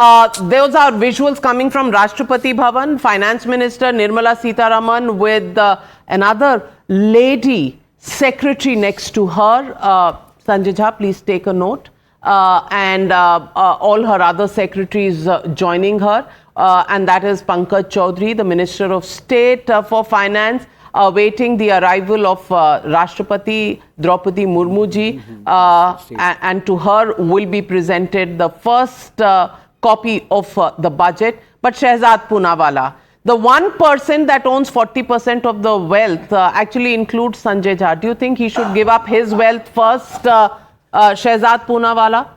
Those are visuals coming from Rashtrapati Bhavan. Finance Minister Nirmala Sitharaman with another lady secretary next to her. Sanjay Jha, please take a note. And all her other secretaries joining her. And that is Pankaj Chaudhary, the Minister of State for Finance, awaiting the arrival of Rashtrapati Draupadi Murmu ji. And to her will be presented the first copy of the budget. But Shehzad Poonawalla, the one person that owns 40% of the wealth, actually includes Sanjay Jha. Do you think he should give up his wealth first, Shehzad Poonawalla?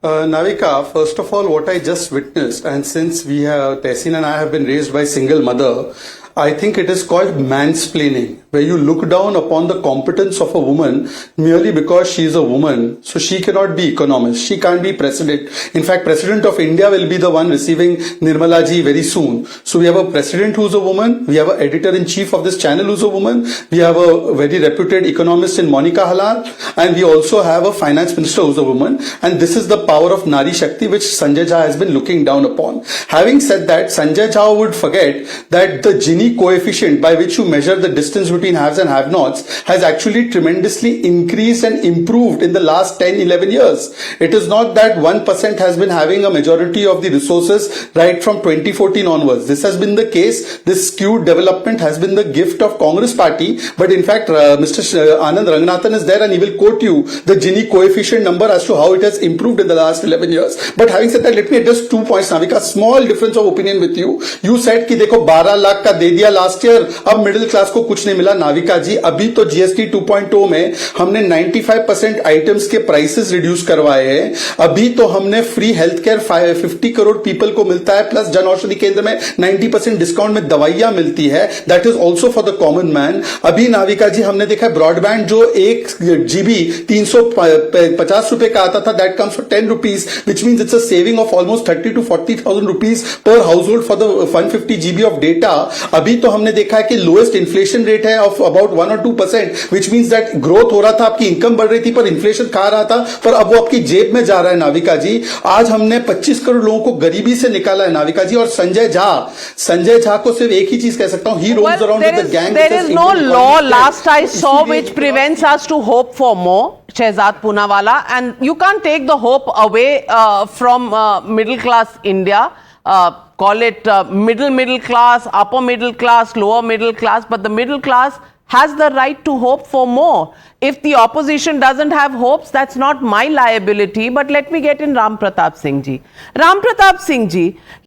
Navika, first of all, what I just witnessed, and since Tehseen and I have been raised by single mother, I think it is called mansplaining, where you look down upon the competence of a woman merely because she is a woman. So she cannot be economist. She can't be president. In fact, President of India will be the one receiving Nirmala ji very soon. So we have a president who's a woman. We have an editor-in-chief of this channel who's a woman. We have a very reputed economist in Monica Halal. And we also have a finance minister who's a woman. And this is the power of Nari Shakti, which Sanjay Jha has been looking down upon. Having said that, Sanjay Jha would forget that the Gini coefficient by which you measure the distance between haves and have-nots has actually tremendously increased and improved in the last 10-11 years. It is not that 1% has been having a majority of the resources right from 2014 onwards. This has been the case. This skewed development has been the gift of Congress party. But in fact, Mr. Anand Ranganathan is there and he will quote you the Gini coefficient number as to how it has improved in the last 11 years. But having said that, let me address 2 points, Navika. Small difference of opinion with you. You said कि देखो 12 लाख का दे दिया last year, अब middle class को कुछ नहीं मिला. नाविका जी, अभी तो जीएसटी 2.0 में हमने 95% आइटम्स के प्राइसेस रिड्यूस करवाए हैं. अभी तो हमने free health care 50 crore people को मिलता है, प्लस जन औषधि केंद्र में 90% डिस्काउंट में दवाइयां मिलती है. That is also for the common man. अभी नाविका जी हमने देखा ब्रॉडबैंड जो 1 GB 350 रुपए का आता था, that comes for 10 rupees, which means it's a saving of almost 30 to 40,000 rupees per house hold for the 150 GB of data. अभी तो हमने देखा है कि लोएस्ट इन्फ्लेशन रेट है of about 1 or 2%, which means that growth हो रहा था, आपकी इनकम बढ़ रही थी पर इन्फ्लेशन खा रहा था, पर अब वो आपकी जेब में जा रहा है. नाविका जी, आज हमने 25 करोड़ लोगों को गरीबी से निकाला है. नाविका जी, और संजय झा को सिर्फ एक ही चीज कह सकता हूं, he roams around with the gang. There is no law last I saw which prevents us to hope for more, Shehzad Poonawalla, and you can't take the hope away from middle class India. Call it middle class, upper middle class, lower middle class, but the middle class has the right to hope for more. If the opposition doesn't have hopes, that's not my liability. But let me get in Ram Pratap Singh ji. Ram Pratap Singh ji,